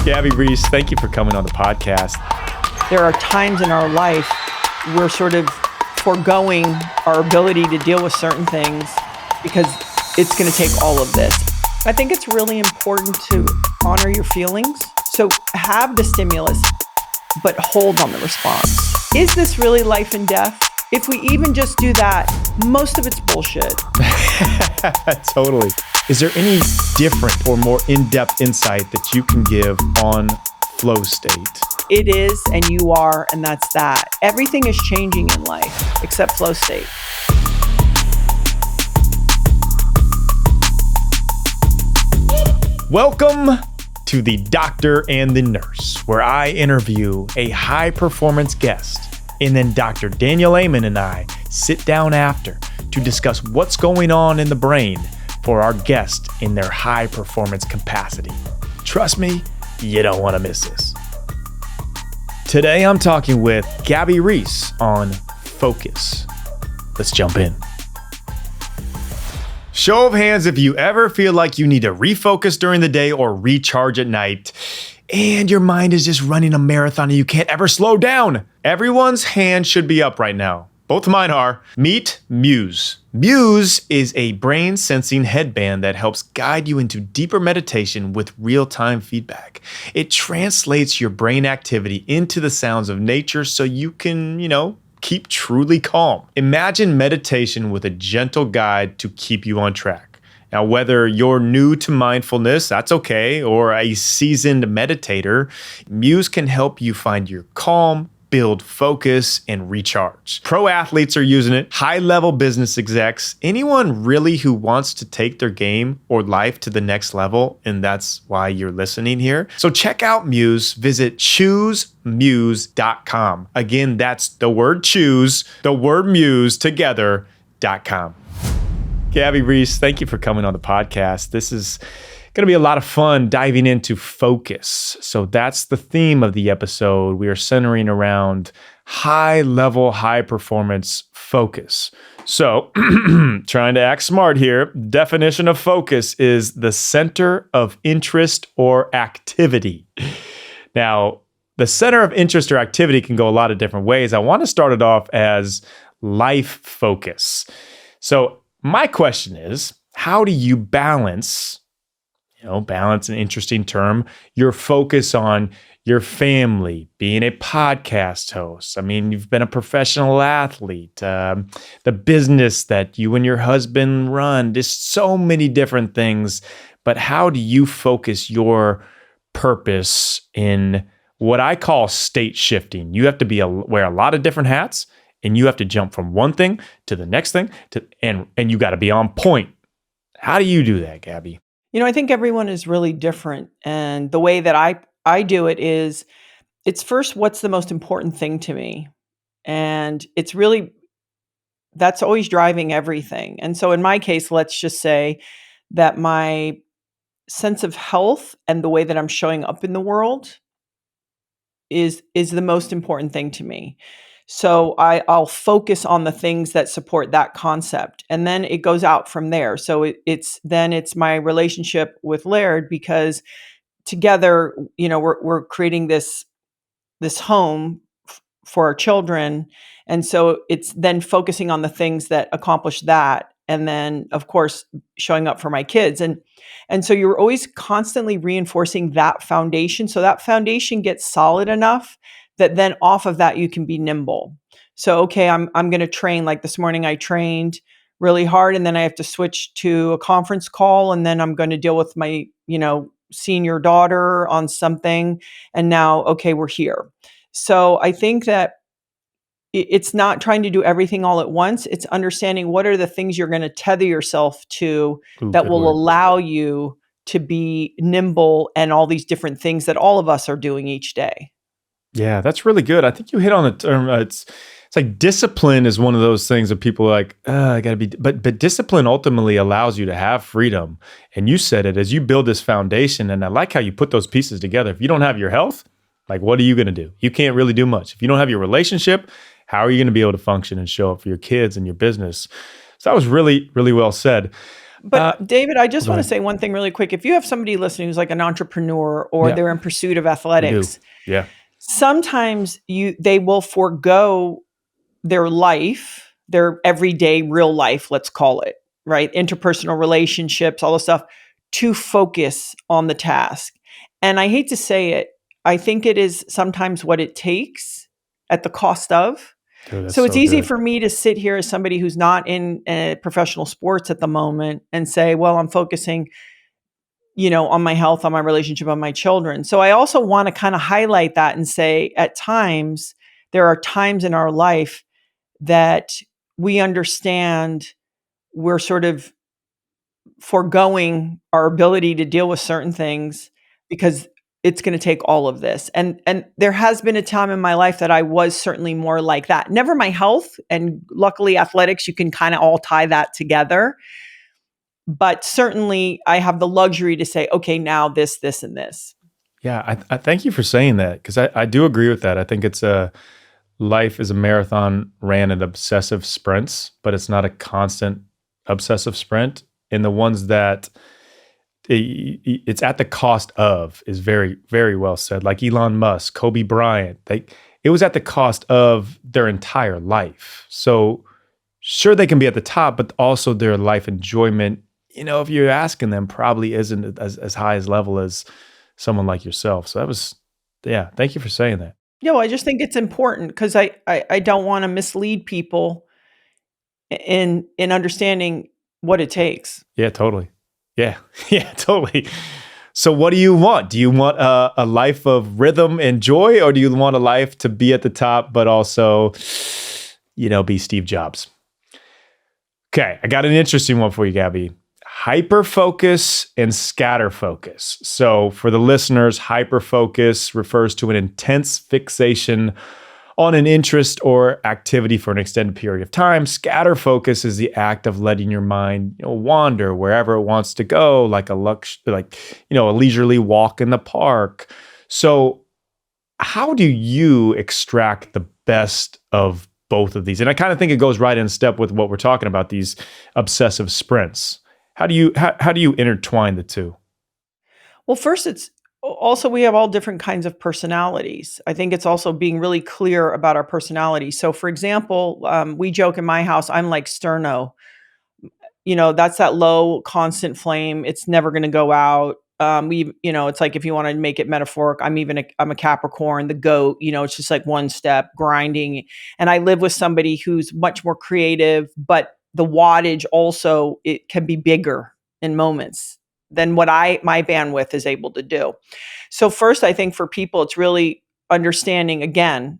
Gabby Reece, thank you for coming on the podcast. There are times in our life we're sort of foregoing our ability to deal with certain things because it's going to take all of this. I think it's really important to honor your feelings. So have the stimulus, but hold on the response. Is this really life and death? If we even just do that, most of it's bullshit. Totally. Is there any different or more in-depth insight that you can give on flow state? It is, and you are, and that's that. Everything is changing in life except flow state. Welcome to The Doctor and the Nurse, where I interview a high-performance guest, and then Dr. Daniel Amen and I sit down after to discuss what's going on in the brain for our guest in their high-performance capacity. Trust me, you don't want to miss this. Today, I'm talking with Gabby Reece on focus. Let's jump in. Show of hands if you ever feel like you need to refocus during the day or recharge at night, and your mind is just running a marathon and you can't ever slow down. Everyone's hand should be up right now. Both of mine are. Meet Muse. Muse is a brain-sensing headband that helps guide you into deeper meditation with real-time feedback. It translates your brain activity into the sounds of nature so you can, keep truly calm. Imagine meditation with a gentle guide to keep you on track. Now, whether you're new to mindfulness, that's okay, or a seasoned meditator, Muse can help you find your calm, build focus, and recharge. Pro athletes are using it, high-level business execs, anyone really who wants to take their game or life to the next level, and that's why you're listening here. So check out Muse. Visit choosemuse.com. Again, that's the word choose, the word muse together.com. Gabby Reece, thank you for coming on the podcast. This is going to be a lot of fun diving into focus. So that's the theme of the episode. We are centering around high-level, high-performance focus. So trying to act smart here, definition of focus is the center of interest or activity. Now, the center of interest or activity can go a lot of different ways. I want to start it off as life focus. So my question is, how do you balance balance, an interesting term, your focus on your family, being a podcast host. I mean, you've been a professional athlete, the business that you and your husband run, just so many different things. But how do you focus your purpose in what I call state shifting? You have to wear a lot of different hats, and you have to jump from one thing to the next thing, and you got to be on point. How do you do that, Gabby? I think everyone is really different. And the way that I do it is, it's first, what's the most important thing to me? And it's really, that's always driving everything. And so in my case, let's just say that my sense of health and the way that I'm showing up in the world is the most important thing to me. So I'll focus on the things that support that concept, and then it goes out from there. So it's my relationship with Laird, because together, we're creating this home for our children, and so it's then focusing on the things that accomplish that, and then of course showing up for my kids, and so you're always constantly reinforcing that foundation, so that foundation gets solid enough that then off of that you can be nimble. So, okay, I'm going to train. Like this morning, I trained really hard, and then I have to switch to a conference call, and then I'm going to deal with my, senior daughter on something. And now, okay, we're here. So I think that it's not trying to do everything all at once. It's understanding what are the things you're going to tether yourself to that will allow you to be nimble and all these different things that all of us are doing each day. Yeah, that's really good. I think you hit on the term. It's like discipline is one of those things that people are like, I gotta be, but discipline ultimately allows you to have freedom. And you said it as you build this foundation. And I like how you put those pieces together. If you don't have your health, like what are you gonna do? You can't really do much. If you don't have your relationship, how are you gonna be able to function and show up for your kids and your business? So that was really, really well said. But David, I just Go want to ahead. say one thing really quick. If you have somebody listening who's like an entrepreneur or Yeah, they're in pursuit of we do. athletics, Yeah. sometimes they will forego their life, their everyday real life, let's call it, right? Interpersonal relationships, all this stuff, to focus on the task. And I hate to say it, I think it is sometimes what it takes at the cost of. Dude, that's So it's so easy good. for me to sit here as somebody who's not in professional sports at the moment and say, well, I'm focusing, on my health, on my relationship, on my children. So I also want to kind of highlight that and say at times, there are times in our life that we understand we're sort of foregoing our ability to deal with certain things because it's going to take all of this. And there has been a time in my life that I was certainly more like that. Never my health, and luckily athletics, you can kind of all tie that together. But certainly I have the luxury to say, okay, now this, and this. Yeah, I thank you for saying that because I do agree with that. I think it's life is a marathon ran in obsessive sprints, but it's not a constant obsessive sprint. And the ones that it's at the cost of is very, very well said. Like Elon Musk, Kobe Bryant, it was at the cost of their entire life. So sure, they can be at the top, but also their life enjoyment, if you're asking them, probably isn't as high as level as someone like yourself. So thank you for saying that. Yeah, well, I just think it's important because I don't want to mislead people in understanding what it takes. Yeah, totally. Yeah, yeah, totally. So what do you want? Do you want a life of rhythm and joy, or do you want a life to be at the top, but also, be Steve Jobs? Okay, I got an interesting one for you, Gabby. Hyperfocus and scatterfocus. So for the listeners, hyperfocus refers to an intense fixation on an interest or activity for an extended period of time. Scatterfocus is the act of letting your mind, wander wherever it wants to go, like a leisurely walk in the park. So how do you extract the best of both of these? And I kind of think it goes right in step with what we're talking about, these obsessive sprints. How do you intertwine the two? Well, first, it's also we have all different kinds of personalities. I think it's also being really clear about our personality. So, for example, we joke in my house, I'm like Sterno. That's that low, constant flame. It's never going to go out. It's like if you want to make it metaphoric, I'm a Capricorn, the goat. It's just like one step grinding. And I live with somebody who's much more creative, but the wattage also it can be bigger in moments than what my bandwidth is able to do. So first, I think for people, it's really understanding again,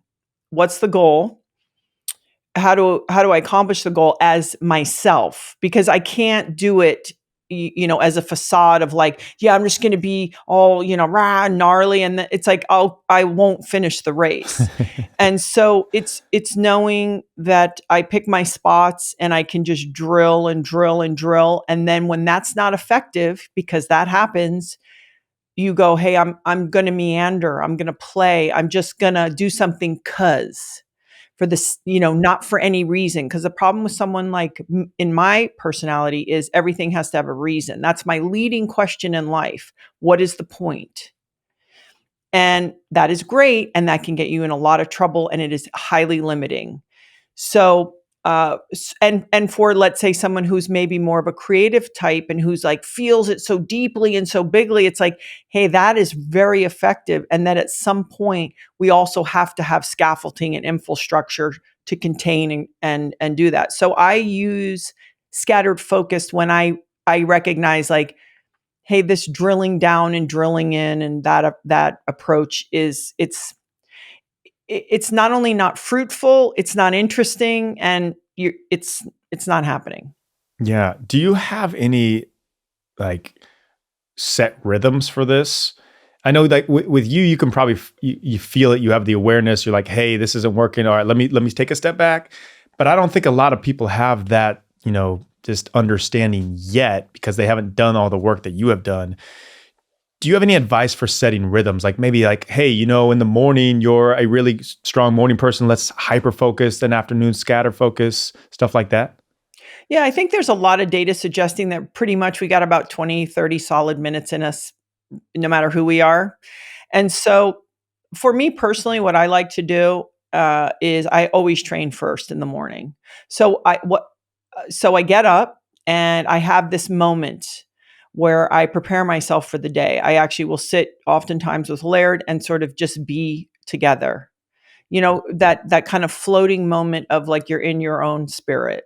what's the goal? How do I accomplish the goal as myself? Because I can't do it, as a facade of like, yeah, I'm just going to be all, rah, gnarly. And it's like, I won't finish the race. And so it's knowing that I pick my spots and I can just drill and drill and drill. And then when that's not effective, because that happens, you go, hey, I'm going to meander. I'm going to play. I'm just going to do something for this, not for any reason. Because the problem with someone like in my personality is everything has to have a reason. That's my leading question in life. What is the point? And that is great. And that can get you in a lot of trouble. And it is highly limiting. So, and for, let's say, someone who's maybe more of a creative type and who's like feels it so deeply and so bigly, it's like, hey, that is very effective. And that at some point we also have to have scaffolding and infrastructure to contain and do that. So I use scattered focus when I recognize like, hey, this drilling down and drilling in and that approach it's not only not fruitful, it's not interesting, and it's not happening. Yeah. Do you have any like set rhythms for this? I know like with you, you can probably you feel it. You have the awareness. You're like, hey, this isn't working. All right, let me take a step back. But I don't think a lot of people have that, just understanding yet because they haven't done all the work that you have done. Do you have any advice for setting rhythms? Like maybe like, hey, in the morning, you're a really strong morning person. Let's hyper focus, then afternoon scatter focus, stuff like that. Yeah, I think there's a lot of data suggesting that pretty much we got about 20, 30 solid minutes in us, no matter who we are. And so for me personally, what I like to do is I always train first in the morning. So I get up and I have this moment where I prepare myself for the day. I actually will sit oftentimes with Laird and sort of just be together. That kind of floating moment of like you're in your own spirit.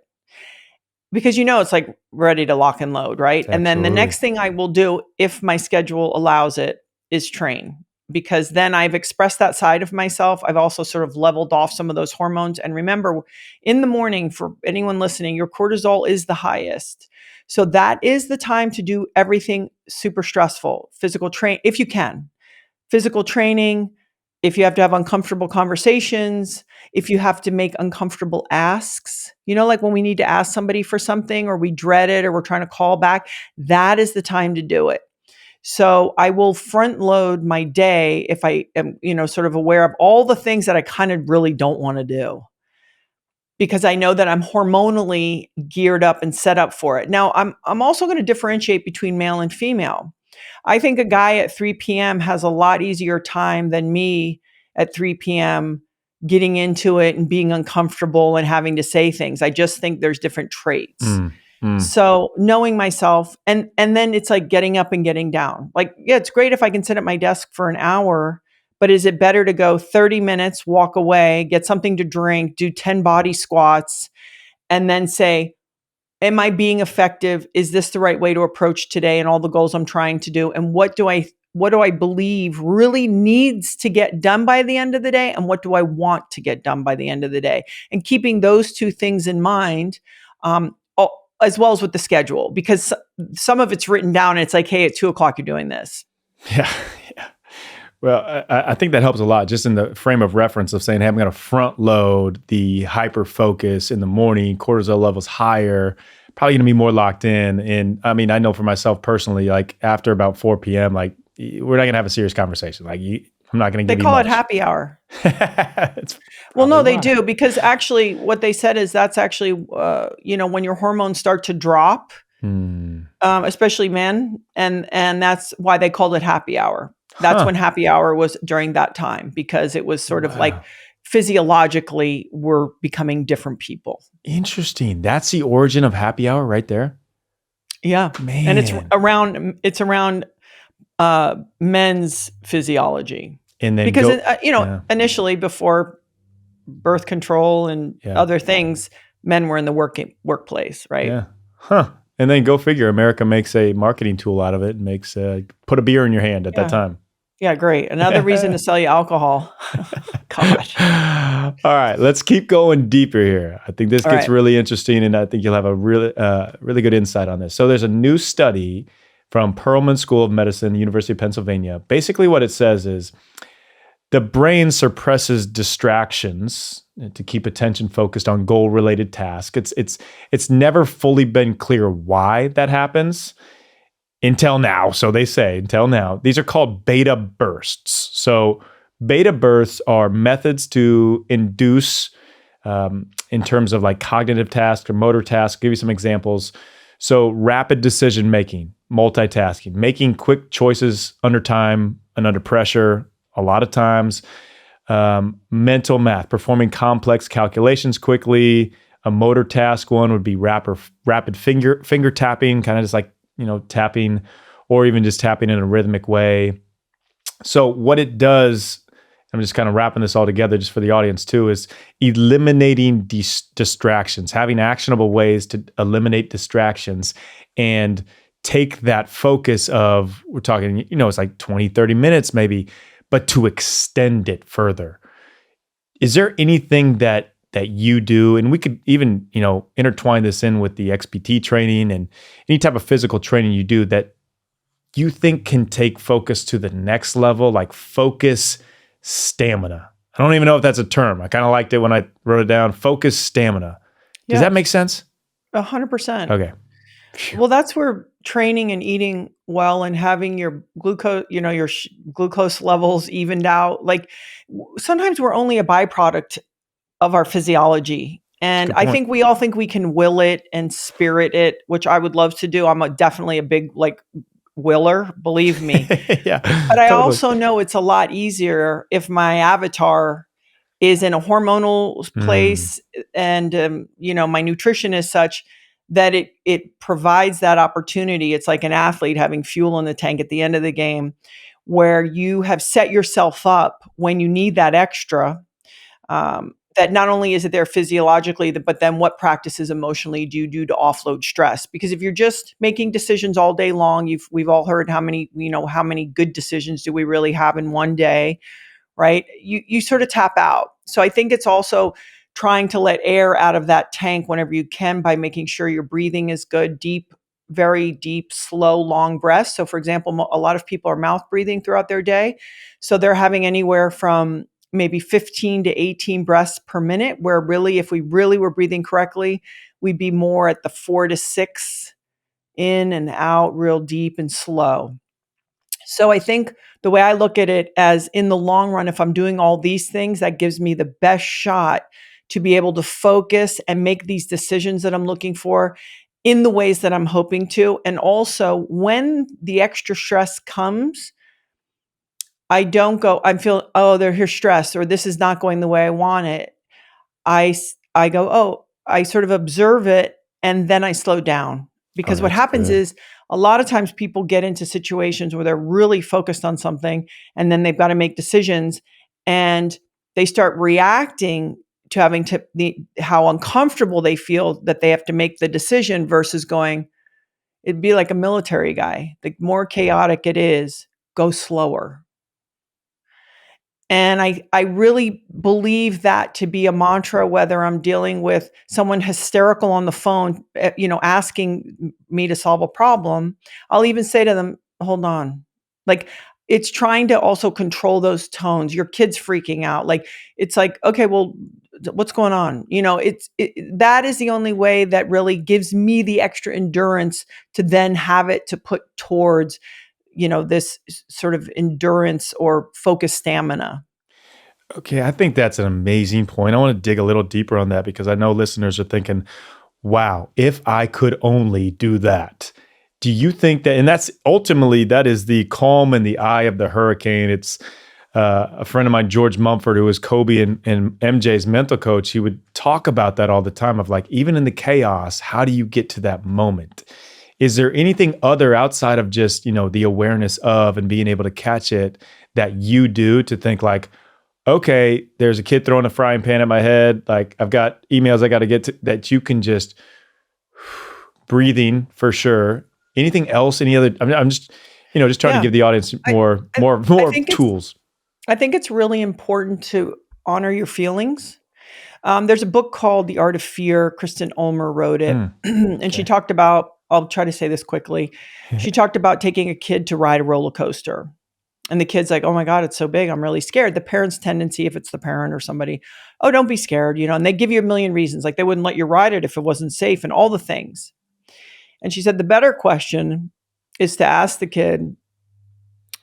Because it's like ready to lock and load, right? And then the Absolutely. next thing I will do, if my schedule allows it, is train. Because then I've expressed that side of myself. I've also sort of leveled off some of those hormones. And remember, in the morning, for anyone listening, your cortisol is the highest. So that is the time to do everything super stressful, physical train, if you can. Physical training, if you have to have uncomfortable conversations, if you have to make uncomfortable asks, like when we need to ask somebody for something or we dread it or we're trying to call back, that is the time to do it. So I will front load my day if I am, sort of aware of all the things that I kind of really don't want to do because I know that I'm hormonally geared up and set up for it. Now, I'm also going to differentiate between male and female. I think a guy at 3 p.m. has a lot easier time than me at 3 p.m. getting into it and being uncomfortable and having to say things. I just think there's different traits. Mm, mm. So knowing myself and then it's like getting up and getting down. Like, yeah, it's great if I can sit at my desk for an hour, but is it better to go 30 minutes, walk away, get something to drink, do 10 body squats, and then say, am I being effective? Is this the right way to approach today and all the goals I'm trying to do? And what do I believe really needs to get done by the end of the day? And what do I want to get done by the end of the day? And keeping those two things in mind, as well as with the schedule, because some of it's written down and it's like, hey, at 2:00, you're doing this. Yeah. Yeah. Well, I think that helps a lot just in the frame of reference of saying, hey, I'm going to front load the hyper focus in the morning, cortisol levels higher, probably going to be more locked in. And I mean, I know for myself personally, like after about 4 p.m., like we're not going to have a serious conversation. Like I'm not going to They give you call much. it happy hour. It's Well, no, probably they why. do, because actually what they said is that's actually, when your hormones start to drop, Hmm. especially men, and that's why they called it happy hour. That's Huh. when happy hour was during that time, because it was sort of like Wow. physiologically we're becoming different people. Interesting. That's the origin of happy hour right there. Yeah, and Man. it's around men's physiology, And then because go. Yeah. initially before birth control and Yeah. other things, men were in the workplace, right? Yeah. Huh. And then go figure, America makes a marketing tool out of it and makes put a beer in your hand at that Yeah. time. Yeah, great. Another reason to sell you alcohol. God. All right, let's keep going deeper here. I think this All gets right. really interesting, and I think you'll have a really good insight on this. So there's a new study from Perelman School of Medicine, University of Pennsylvania. Basically, what it says is the brain suppresses distractions to keep attention focused on goal-related tasks. It's never fully been clear why that happens until now. So they say until now. These are called beta bursts. So beta bursts are methods to induce in terms of like cognitive tasks or motor tasks. Give you some examples. So rapid decision making, multitasking, making quick choices under time and under pressure. A lot of times, mental math, performing complex calculations quickly. A motor task one would be rapid finger tapping, kind of just like tapping, or even just tapping in a rhythmic way. So what it does, I'm just kind of wrapping this all together just for the audience too, is eliminating distractions, having actionable ways to eliminate distractions and take that focus of, we're talking, it's like 20, 30 minutes maybe, but to extend it further. Is there anything that you do, and we could even, intertwine this in with the XPT training and any type of physical training you do that you think can take focus to the next level, like focus stamina? I don't even know if that's a term. I kind of liked it when I wrote it down. Focus stamina. Does that make sense? 100%. Okay. Well, that's where training and eating well and having your glucose, your glucose levels evened out. Like sometimes we're only a byproduct of our physiology. That's a And good I point. think we all think we can will it and spirit it, which I would love to do. I'm definitely a big like willer, believe me. Yeah, But I totally. also know it's a lot easier if my avatar is in a hormonal Mm, place and my nutrition is such that it provides that opportunity. It's like an athlete having fuel in the tank at the end of the game, where you have set yourself up when you need that extra. That not only is it there physiologically, but then what practices emotionally do you do to offload stress? Because if you're just making decisions all day long, we've all heard how many good decisions do we really have in one day, right? You sort of tap out. So I think it's also trying to let air out of that tank whenever you can by making sure your breathing is good, deep, very deep, slow, long breaths. So for example, a lot of people are mouth breathing throughout their day. So they're having anywhere from maybe 15 to 18 breaths per minute, where really, if we really were breathing correctly, we'd be more at the 4 to 6 in and out, real deep and slow. So I think the way I look at it as in the long run, if I'm doing all these things, that gives me the best shot to be able to focus and make these decisions that I'm looking for in the ways that I'm hoping to. And also when the extra stress comes, I don't go, I feel, oh, here's stress, or this is not going the way I want it. I go, "Oh," I sort of observe it, and then I slow down. oh, Because what that's happens good. is a lot of times people get into situations where they're really focused on something, and then they've gotta make decisions, and they start reacting to having to how uncomfortable they feel that they have to make the decision versus going, it'd be like a military guy. The more chaotic it is, go slower. And I really believe that to be a mantra, whether I'm dealing with someone hysterical on the phone, asking me to solve a problem. I'll even say to them, hold on. Like, it's trying to also control those tones. Your kid's freaking out. Like, it's like, okay, well, what's going on? That is the only way that really gives me the extra endurance to then have it to put towards, this sort of endurance or focus stamina. Okay, I think that's an amazing point. I want to dig a little deeper on that because I know listeners are thinking, wow, if I could only do that. Do you think that, and that's ultimately, that is the calm in the eye of the hurricane. It's a friend of mine, George Mumford, who was Kobe and MJ's mental coach. He would talk about that all the time of like, even in the chaos, how do you get to that moment? Is there anything other outside of just, the awareness of and being able to catch it that you do to think like, okay, there's a kid throwing a frying pan at my head. Like I've got emails I got to get to that you can just breathing for sure. Anything else? Any other? I'm just, just trying to Yeah. give the audience I more, I more, I more think it's tools. I think it's really important to honor your feelings. There's a book called The Art of Fear. Kristen Ulmer wrote it, Mm, and she okay. talked about. I'll try to say this quickly. She talked about taking a kid to ride a roller coaster, and the kid's like, "Oh my god, it's so big. I'm really scared." The parent's tendency, if it's the parent or somebody, "Oh, don't be scared," and they give you a million reasons. Like they wouldn't let you ride it if it wasn't safe, and all the things. And she said the better question is to ask the kid,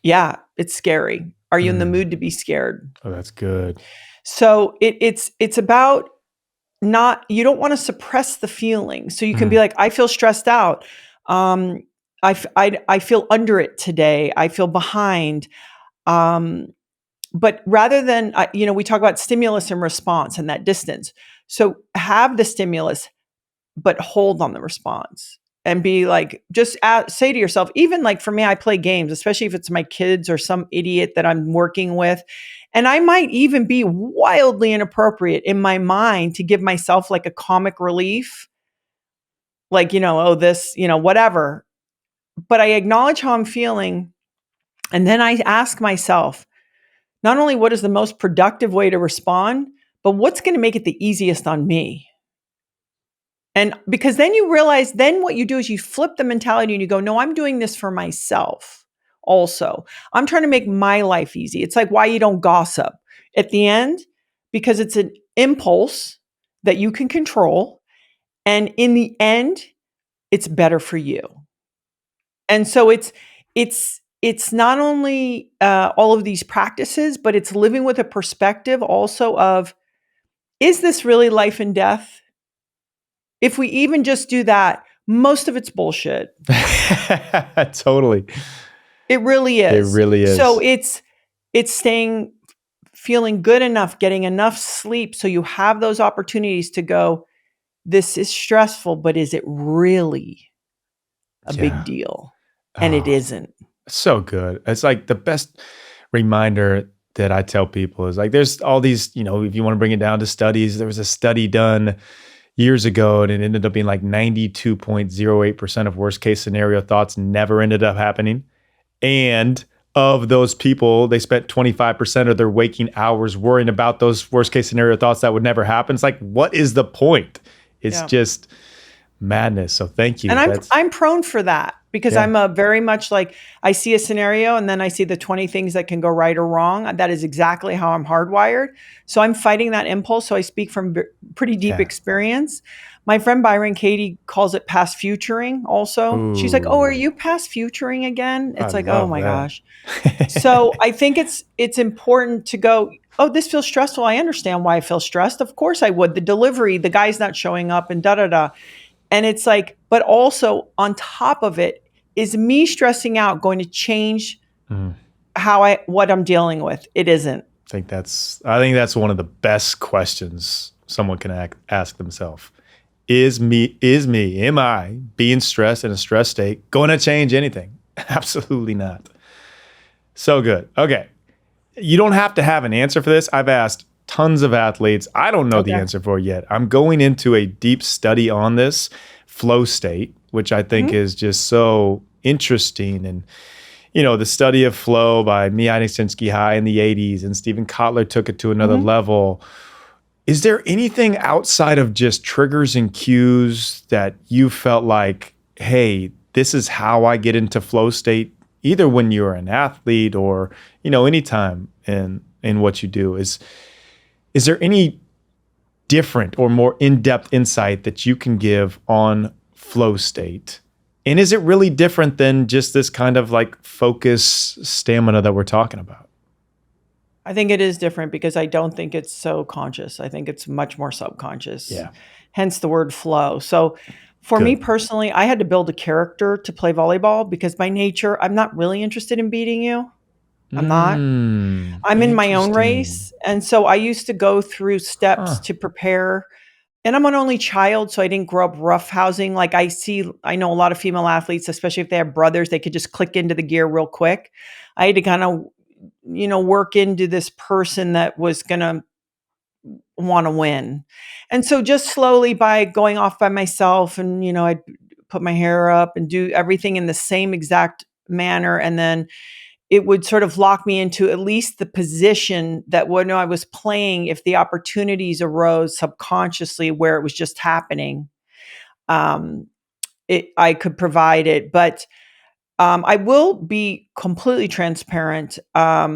"Yeah, it's scary. Are you in the Mm. mood to be scared?" Oh, that's good. So it's about not you don't wanna suppress the feeling. So you can be Mm, like, "I feel stressed out. Um, I feel under it today. I feel behind." Um, but rather than, we talk about stimulus and response and that distance. So have the stimulus, but hold on the response and be like, just say to yourself, even like for me, I play games, especially if it's my kids or some idiot that I'm working with. And I might even be wildly inappropriate in my mind to give myself like a comic relief, like, oh, this, whatever. But I acknowledge how I'm feeling. And then I ask myself, not only what is the most productive way to respond, but what's going to make it the easiest on me? And because then you realize, then what you do is you flip the mentality and you go, no, I'm doing this for myself also. I'm trying to make my life easy. It's like why you don't gossip at the end, because it's an impulse that you can control. And in the end, it's better for you. And so it's not only all of these practices, but it's living with a perspective also of, is this really life and death? If we even just do that, most of it's bullshit. Totally. It really It is. really So is. it's feeling good enough, getting enough sleep so you have those opportunities to go, this is stressful, but is it really a big Yeah. deal? And it Oh, isn't. so good. It's like the best reminder that I tell people is like, there's all these, if you want to bring it down to studies, there was a study done years ago and it ended up being like 92.08% of worst case scenario thoughts never ended up happening. And of those people, they spent 25% of their waking hours worrying about those worst case scenario thoughts that would never happen. It's like, what is the point? It's Yeah. just madness. So thank you. And That's, I'm prone for that because yeah. I'm a very much like I see a scenario and then I see the 20 things that can go right or wrong. That is exactly how I'm hardwired. So I'm fighting that impulse. So I speak from pretty deep Yeah. experience. My friend Byron Katie calls it past futuring also. She's like, "Oh, are Ooh, you past futuring again?" I It's like, "Oh love my that. gosh." So I think it's important to go, "Oh, this feels stressful. I understand why I feel stressed. Of course I would. The delivery, the guy's not showing up and da da da." And it's like, but also on top of it, is me stressing out going to change Mm. what I'm dealing with? It isn't. I think that's one of the best questions someone can ask themselves. Am I being stressed in a stress state going to change anything? Absolutely not. So good. Okay. You don't have to have an answer for this. I've asked tons of athletes. I don't know the Okay. answer for it yet. I'm going into a deep study on this flow state, which I think Mhm. is just so interesting. And the study of flow by Mihai Csikszentmihalyi in the 80s, and Stephen Kotler took it to another Mhm. level. Is there anything outside of just triggers and cues that you felt like, hey, this is how I get into flow state, either when you're an athlete or, anytime in what you do? Is there any different or more in-depth insight that you can give on flow state? And is it really different than just this kind of like focus stamina that we're talking about? I think it is different because I don't think it's so conscious. I think it's much more subconscious, Yeah. hence the word flow. So for me Good. personally, I had to build a character to play volleyball because by nature, I'm not really interested in beating you. I'm not. I'm in my own Interesting. race. And so I used to go through steps Huh. to prepare. And I'm an only child, so I didn't grow up roughhousing. Like I know a lot of female athletes, especially if they have brothers, they could just click into the gear real quick. I had to kind of, work into this person that was going to want to win. And so just slowly by going off by myself and, I'd put my hair up and do everything in the same exact manner. And then it would sort of lock me into at least the position that when I was playing, if the opportunities arose subconsciously where it was just happening, um, I could provide it. But I will be completely transparent. I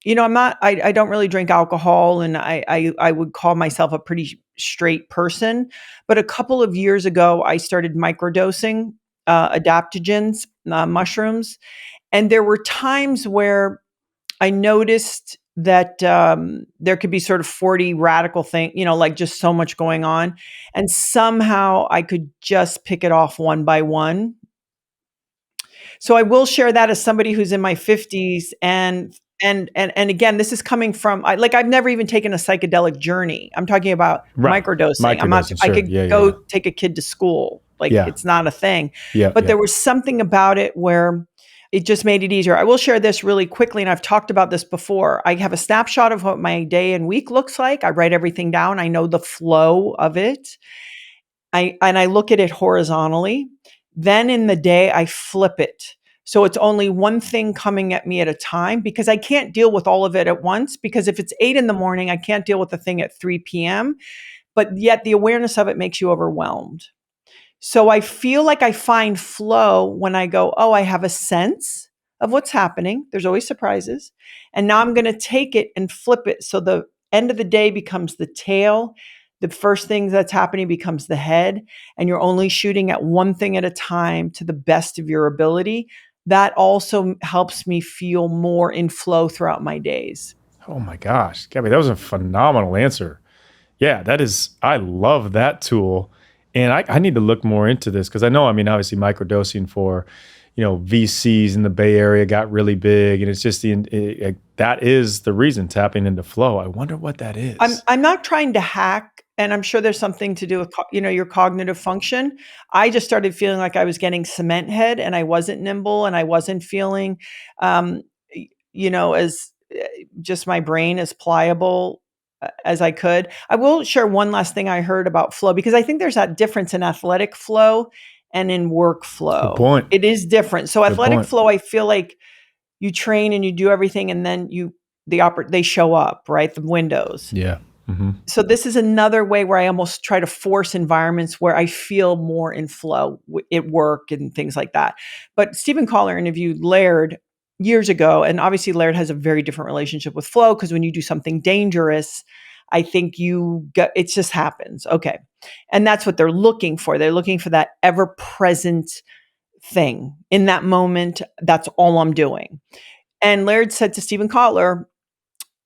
don't really drink alcohol, and I would call myself a pretty straight person. But a couple of years ago, I started microdosing adaptogens, mushrooms, and there were times where I noticed that there could be sort of 40 radical thing, like just so much going on. And somehow I could just pick it off one by one. So I will share that as somebody who's in my 50s and again, this is coming from I've never even taken a psychedelic journey. I'm talking about Right. microdosing. Microdosing. I Sure. could Yeah. Yeah. go Yeah. take a kid to school. Like Yeah. it's not a thing. Yeah. But Yeah. there was something about it where it just made it easier. I will share this really quickly, and I've talked about this before. I have a snapshot of what my day and week looks like. I write everything down. I know the flow of it. I look at it horizontally. Then in the day, I flip it. So it's only one thing coming at me at a time because I can't deal with all of it at once. Because if it's 8 in the morning, I can't deal with the thing at 3 p.m. But yet the awareness of it makes you overwhelmed. So I feel like I find flow when I go, oh, I have a sense of what's happening. There's always surprises. And now I'm going to take it and flip it. So the end of the day becomes the tail. The first thing that's happening becomes the head. And you're only shooting at one thing at a time to the best of your ability. That also helps me feel more in flow throughout my days. Oh my gosh, Gabby, that was a phenomenal answer. Yeah, I love that tool. And I need to look more into this because I know, I mean, obviously microdosing for, VCs in the Bay Area got really big, and it's just that is the reason, tapping into flow. I wonder what that is. I'm not trying to hack, and I'm sure there's something to do with your cognitive function. I just started feeling like I was getting cement head, and I wasn't nimble, and I wasn't feeling, um, as just my brain as pliable as I could. I will share one last thing I heard about flow because I think there's that difference in athletic flow and in work Good flow. point. It is different. So Good athletic point. flow, I feel like you train and you do everything, and then they show up, right? The windows. Yeah. Mm-hmm. So this is another way where I almost try to force environments where I feel more in flow at work and things like that. But Stephen Collar interviewed Laird years ago, and obviously Laird has a very different relationship with flow because when you do something dangerous, I think it just happens. Okay. And that's what they're looking for. They're looking for that ever present thing in that moment. That's all I'm doing. And Laird said to Stephen Kotler,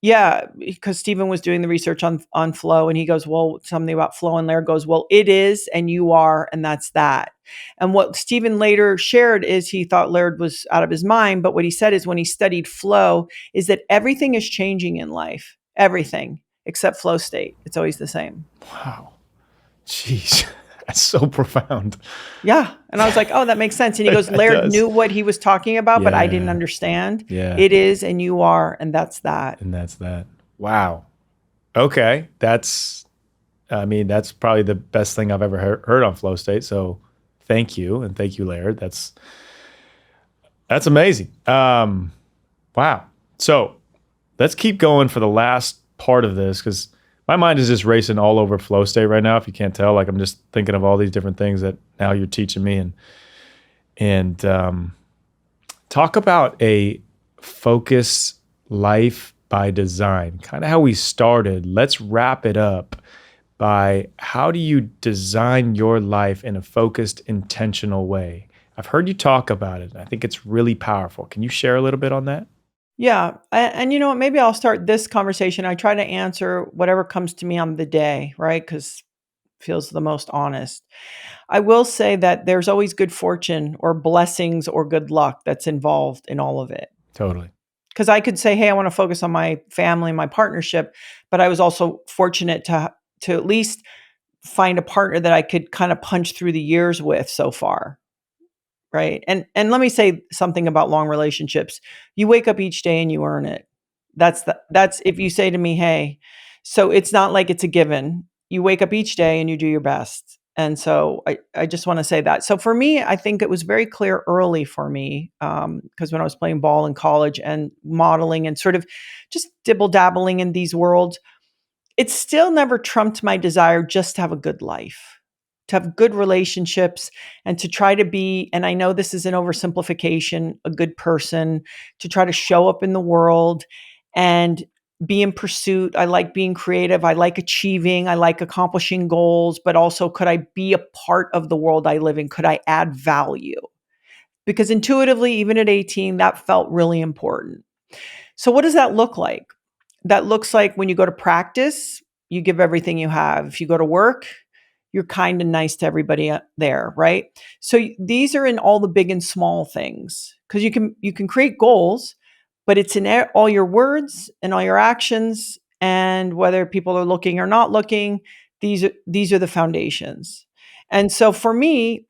yeah, because Stephen was doing the research on flow, and he goes, well, something about flow, and Laird goes, well, it is, and you are, and that's that. And what Stephen later shared is he thought Laird was out of his mind, but what he said is when he studied flow is that everything is changing in life, everything except flow state. It's always the same. Wow. Jeez. That's so profound. Yeah. And I was like, oh, that makes sense. And he goes, Laird knew what he was talking about, but I didn't understand. Yeah. It is, and you are, and that's that. And that's that. Wow. Okay. That's probably the best thing I've ever heard on flow state. So thank you. And thank you, Laird. That's amazing. Wow. So let's keep going for the last part of this because my mind is just racing all over flow state right now. If you can't tell, like I'm just thinking of all these different things that now you're teaching me, and talk about a focus life by design, kind of how we started. Let's wrap it up by how do you design your life in a focused, intentional way? I've heard you talk about it. And I think it's really powerful. Can you share a little bit on that? Yeah. And you know what? Maybe I'll start this conversation. I try to answer whatever comes to me on the day, right? Because it feels the most honest. I will say that there's always good fortune or blessings or good luck that's involved in all of it. Totally. Because I could say, hey, I want to focus on my family, my partnership, but I was also fortunate to at least find a partner that I could kind of punch through the years with so far. Right. And let me say something about long relationships. You wake up each day and you earn it. That's if you say to me, hey, so it's not like it's a given. You wake up each day and you do your best. And so I just want to say that. So for me, I think it was very clear early for me because when I was playing ball in college and modeling and sort of just dibble dabbling in these worlds, it still never trumped my desire just to have a good life, to have good relationships, and to try to be, and I know this is an oversimplification, a good person, to try to show up in the world and be in pursuit. I like being creative. I like achieving. I like accomplishing goals, but also could I be a part of the world I live in? Could I add value? Because intuitively, even at 18, that felt really important. So what does that look like? That looks like when you go to practice, you give everything you have. If you go to work, you're kind and nice to everybody there, right? So these are in all the big and small things because you can create goals, but it's in all your words and all your actions, and whether people are looking or not looking. These are the foundations. And so for me,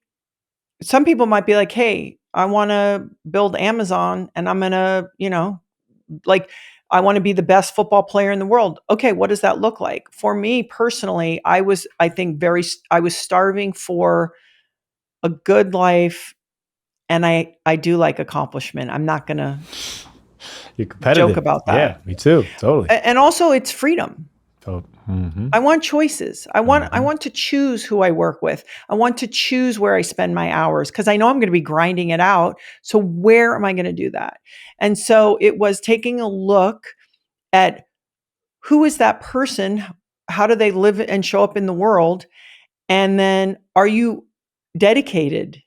some people might be like, "Hey, I want to build Amazon, and I'm gonna, like." I want to be the best football player in the world. Okay, what does that look like? For me personally, I was starving for a good life, and I do like accomplishment. I'm not going to You're competitive. joke about that. Yeah, me too. Totally. And also it's freedom. Mm-hmm. I want choices. I want to choose who I work with. I want to choose where I spend my hours because I know I'm going to be grinding it out. So where am I going to do that? And so it was taking a look at who is that person? How do they live and show up in the world? And then are you dedicated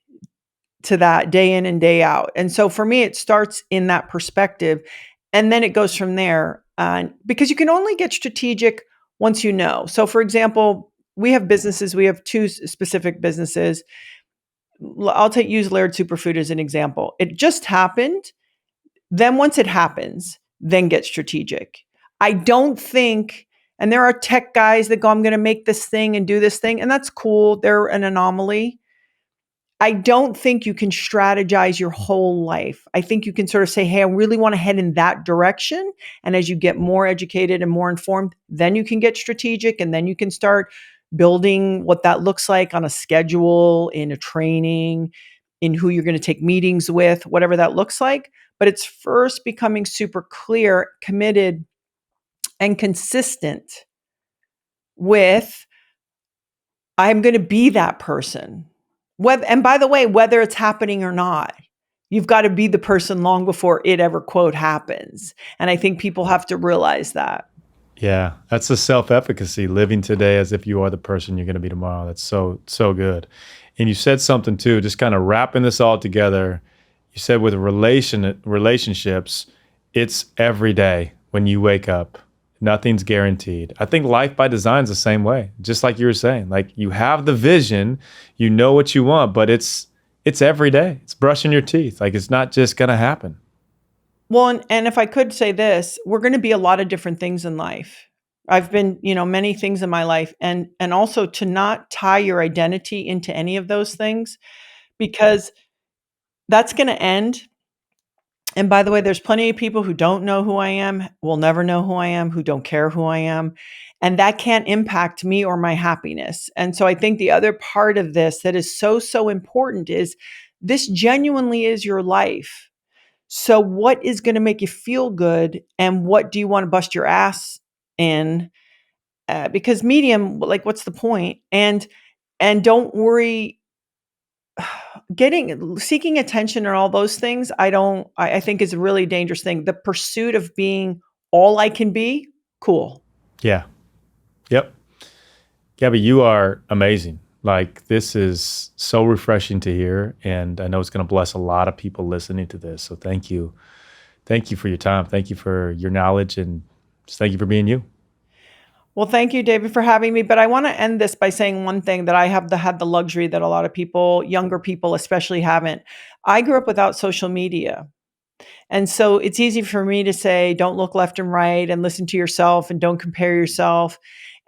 to that day in and day out? And so for me, it starts in that perspective. And then it goes from there. Because you can only get strategic once you know. So for example, we have businesses. We have two specific businesses. I'll use Laird Superfood as an example. It just happened. Then once it happens, then get strategic. I don't think, and there are tech guys that go, I'm going to make this thing and do this thing, and that's cool. They're an anomaly. I don't think you can strategize your whole life. I think you can sort of say, hey, I really want to head in that direction. And as you get more educated and more informed, then you can get strategic, and then you can start building what that looks like on a schedule, in a training, in who you're going to take meetings with, whatever that looks like. But it's first becoming super clear, committed, and consistent with, I'm going to be that person. And by the way, whether it's happening or not, you've got to be the person long before it ever, quote, happens. And I think people have to realize that. Yeah, that's the self-efficacy, living today as if you are the person you're going to be tomorrow. That's so good. And you said something too, just kind of wrapping this all together. You said with relationships, it's every day when you wake up. Nothing's guaranteed. I think life by design is the same way. Just like you were saying, like you have the vision, you know what you want, but it's every day. It's brushing your teeth. Like it's not just going to happen. Well, and if I could say this, we're going to be a lot of different things in life. I've been, many things in my life, and also to not tie your identity into any of those things, because that's going to end. And by the way, there's plenty of people who don't know who I am, will never know who I am, who don't care who I am. And that can't impact me or my happiness. And so I think the other part of this that is so important is this genuinely is your life. So what is going to make you feel good, and what do you want to bust your ass in? Because medium, like, what's the point? And don't worry. Seeking attention and all those things, I think is a really dangerous thing. The pursuit of being all I can be, cool. Yeah. Yep. Gabby, you are amazing. Like, this is so refreshing to hear. And I know it's going to bless a lot of people listening to this. So thank you. Thank you for your time. Thank you for your knowledge. And just thank you for being you. Well, thank you, David, for having me. But I want to end this by saying one thing that I have had the luxury that a lot of people, younger people especially, haven't. I grew up without social media. And so it's easy for me to say, don't look left and right, and listen to yourself, and don't compare yourself.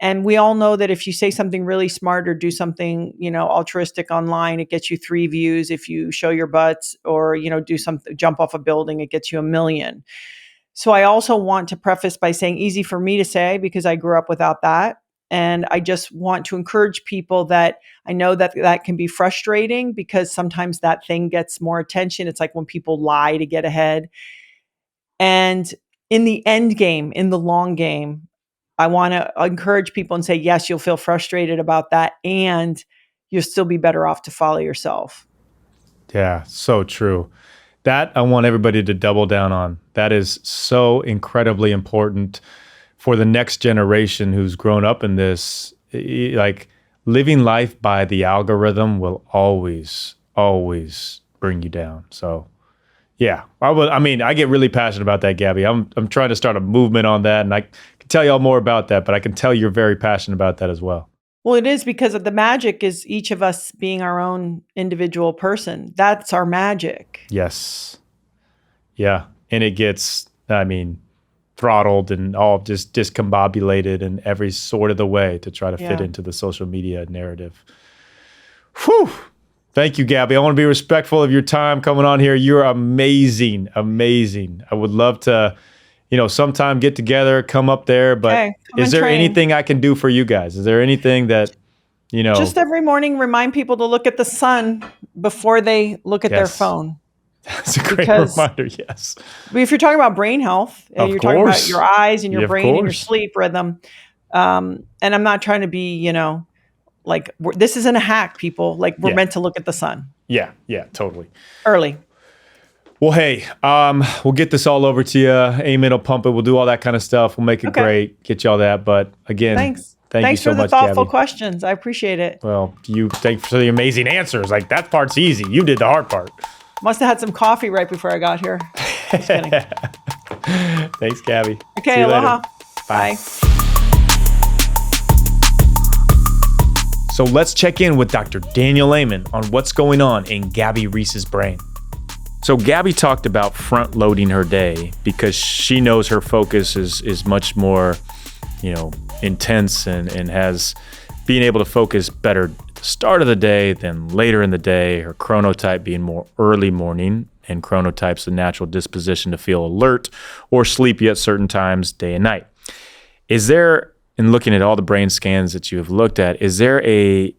And we all know that if you say something really smart or do something, altruistic online, it gets you 3 views. If you show your butts or, do something, jump off a building, it gets you 1 million. So I also want to preface by saying, easy for me to say because I grew up without that. And I just want to encourage people that I know that can be frustrating because sometimes that thing gets more attention. It's like when people lie to get ahead. And in the end game, in the long game, I want to encourage people and say, yes, you'll feel frustrated about that, and you'll still be better off to follow yourself. Yeah, so true. That I want everybody to double down on. That is so incredibly important for the next generation who's grown up in this. Like, living life by the algorithm will always bring you down. So yeah, I get really passionate about that, Gabby. I'm trying to start a movement on that, and I can tell you all more about that, but I can tell you're very passionate about that as well. Well, it is, because of the magic is each of us being our own individual person. That's our magic. Yes. Yeah. And it gets, throttled and all just discombobulated in every sort of the way to try to fit into the social media narrative. Whew. Thank you, Gabby. I want to be respectful of your time coming on here. You're amazing. Amazing. I would love to, sometime get together, come up there, but is there anything I can do for you guys? Is there anything that, Just every morning, remind people to look at the sun before they look at their phone. That's a great reminder, yes. If you're talking about brain health, you're talking about your eyes and your brain and your sleep rhythm. And I'm not trying to be, this isn't a hack, people. Like, we're meant to look at the sun. Yeah, totally. Early. Well, hey, we'll get this all over to you. Amen will pump it. We'll do all that kind of stuff. We'll make it great, get you all that. But again, thanks you so much, Thanks for the thoughtful Gabby. questions. I appreciate it. Well, thanks for the amazing answers. Like, that part's easy. You did the hard part. Must have had some coffee right before I got here. Just kidding. Thanks, Gabby. Okay, aloha. Bye. So let's check in with Dr. Daniel Lehman on what's going on in Gabby Reece's brain. So Gabby talked about front loading her day because she knows her focus is much more, intense and has being able to focus better at the start of the day than later in the day. Her chronotype being more early morning, and chronotype's the natural disposition to feel alert or sleepy at certain times, day and night. Is there, in looking at all the brain scans that you have looked at, is there a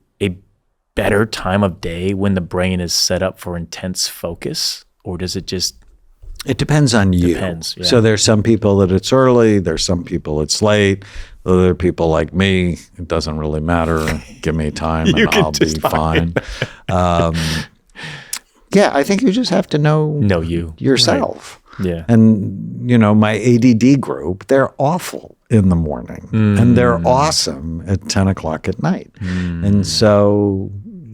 better time of day when the brain is set up for intense focus? Or does it just... It depends on you. Depends, yeah. So there's some people that it's early. There's some people it's late. Other people like me, it doesn't really matter. Give me time and I'll be fine. I think you just have to know yourself. Right. Yeah. And, my ADD group, they're awful in the morning and they're awesome at 10 o'clock at night. And so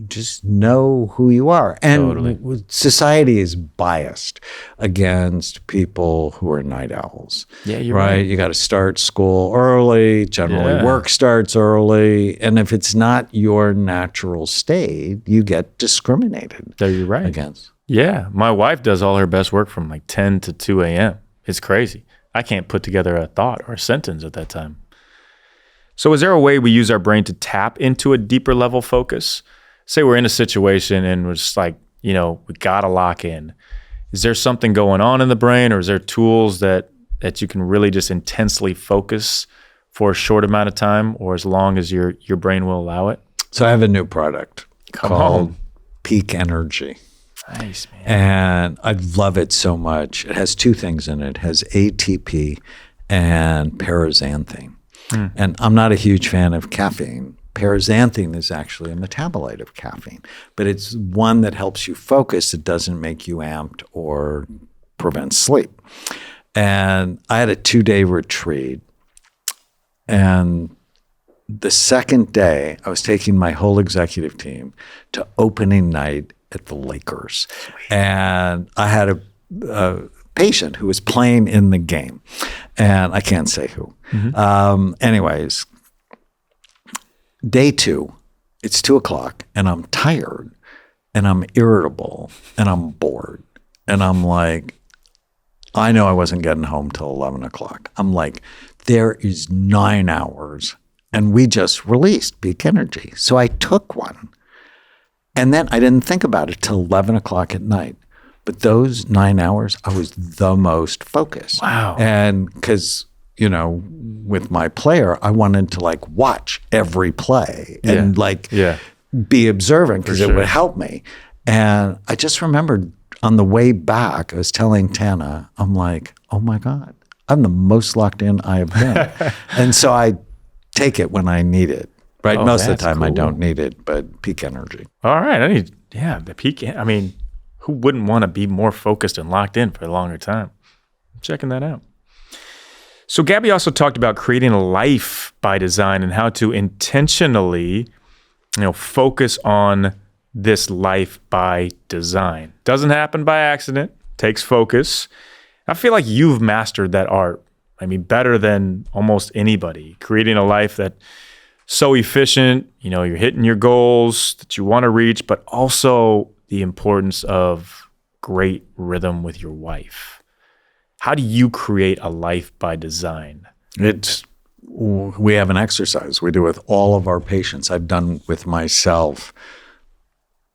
just know who you are. And society is biased against people who are night owls. Yeah, you're right. You got to start school early. Generally, work starts early. And if it's not your natural state, you get discriminated against. Yeah. My wife does all her best work from like 10 to 2 a.m. It's crazy. I can't put together a thought or a sentence at that time. So is there a way we use our brain to tap into a deeper level focus? Say we're in a situation and we're just like, we got to lock in. Is there something going on in the brain, or is there tools that you can really just intensely focus for a short amount of time, or as long as your brain will allow it? So I have a new product called Peak Energy. Nice, man. And I love it so much. It has two things in it. It has ATP and paraxanthine. And I'm not a huge fan of caffeine. Paraxanthine is actually a metabolite of caffeine, but it's one that helps you focus. It doesn't make you amped or prevent sleep. And I had a 2-day retreat. And the second day, I was taking my whole executive team to opening night at the Lakers. Sweet. And I had a patient who was playing in the game. And I can't say who. Anyways, day 2, it's 2:00 and I'm tired and I'm irritable and I'm bored. And I'm like, I know I wasn't getting home till 11 o'clock. I'm like, there is 9 hours and we just released Peak Energy. So I took one. And then I didn't think about it till 11 o'clock at night. But those 9 hours, I was the most focused. Wow. And because, with my player, I wanted to watch every play and be observant because it would help me. And I just remembered on the way back, I was telling Tana, I'm like, oh my God, I'm the most locked in I have been. And so I take it when I need it. Right. Most of the time I don't need it, but Peak Energy. All right. The Peak. I mean, who wouldn't want to be more focused and locked in for a longer time? I'm checking that out. So Gabby also talked about creating a life by design and how to intentionally, focus on this life by design. Doesn't happen by accident. Takes focus. I feel like you've mastered that art. I mean, better than almost anybody. Creating a life that so efficient, you're hitting your goals that you want to reach, but also the importance of great rhythm with your wife. How do you create a life by design? We have an exercise we do with all of our patients. I've done with myself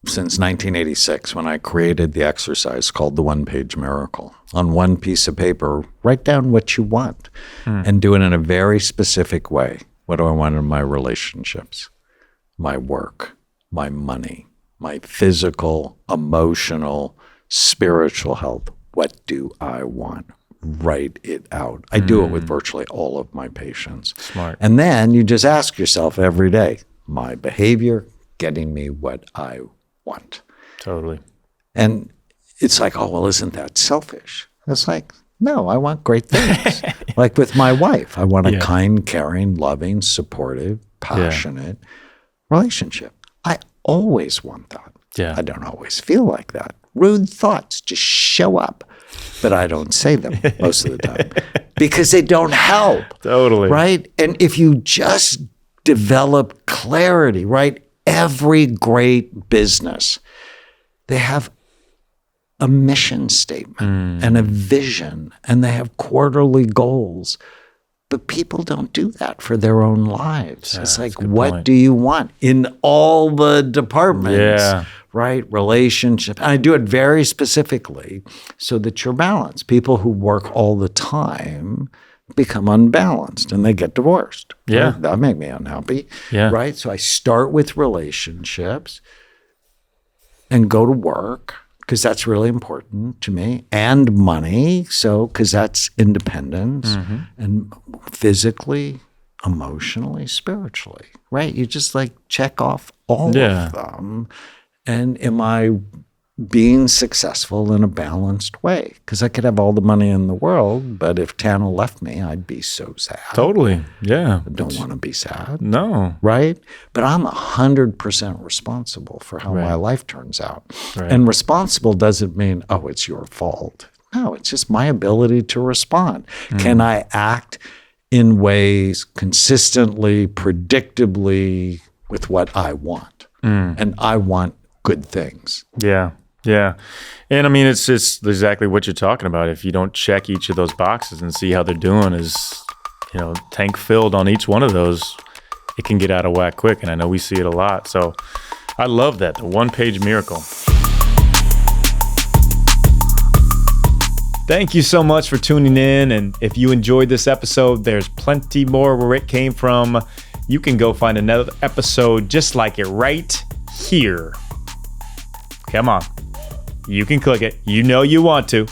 since 1986 when I created the exercise called the One-Page Miracle. On one piece of paper, write down what you want and do it in a very specific way. What do I want in my relationships, my work, my money, my physical, emotional, spiritual health? What do I want? Write it out. I do it with virtually all of my patients. Smart. And then you just ask yourself every day, my behavior getting me what I want? Totally. And it's like, oh, well, isn't that selfish? It's like, no, I want great things. Like with my wife, I want a kind, caring, loving, supportive, passionate relationship. I always want that. Yeah. I don't always feel like that. Rude thoughts just show up, but I don't say them most of the time because they don't help. Totally. Right? And if you just develop clarity, right? every great business, they have a mission statement and a vision, and they have quarterly goals. But people don't do that for their own lives. It's like, what do you want in all the departments, right? Relationship. And I do it very specifically so that you're balanced. People who work all the time become unbalanced and they get divorced. Yeah. Right? That make me unhappy, right? So I start with relationships and go to work, because that's really important to me, and money, so because that's independence, and physically, emotionally, spiritually, right? You just like check off all of them. And am I being successful in a balanced way? Because I could have all the money in the world, but if Tana left me, I'd be so sad. Totally. Yeah. I don't want to be sad. No. Right? But I'm 100% responsible for how my life turns out. Right. And responsible doesn't mean, oh, it's your fault. No, it's just my ability to respond. Can I act in ways consistently, predictably with what I want? And I want good things. Yeah. Yeah. And I mean, it's exactly what you're talking about. If you don't check each of those boxes and see how they're doing, is, tank filled on each one of those, it can get out of whack quick. And I know we see it a lot. So I love that. The one-page miracle. Thank you so much for tuning in. And if you enjoyed this episode, there's plenty more where it came from. You can go find another episode just like it right here. Come on. You can click it. You know you want to.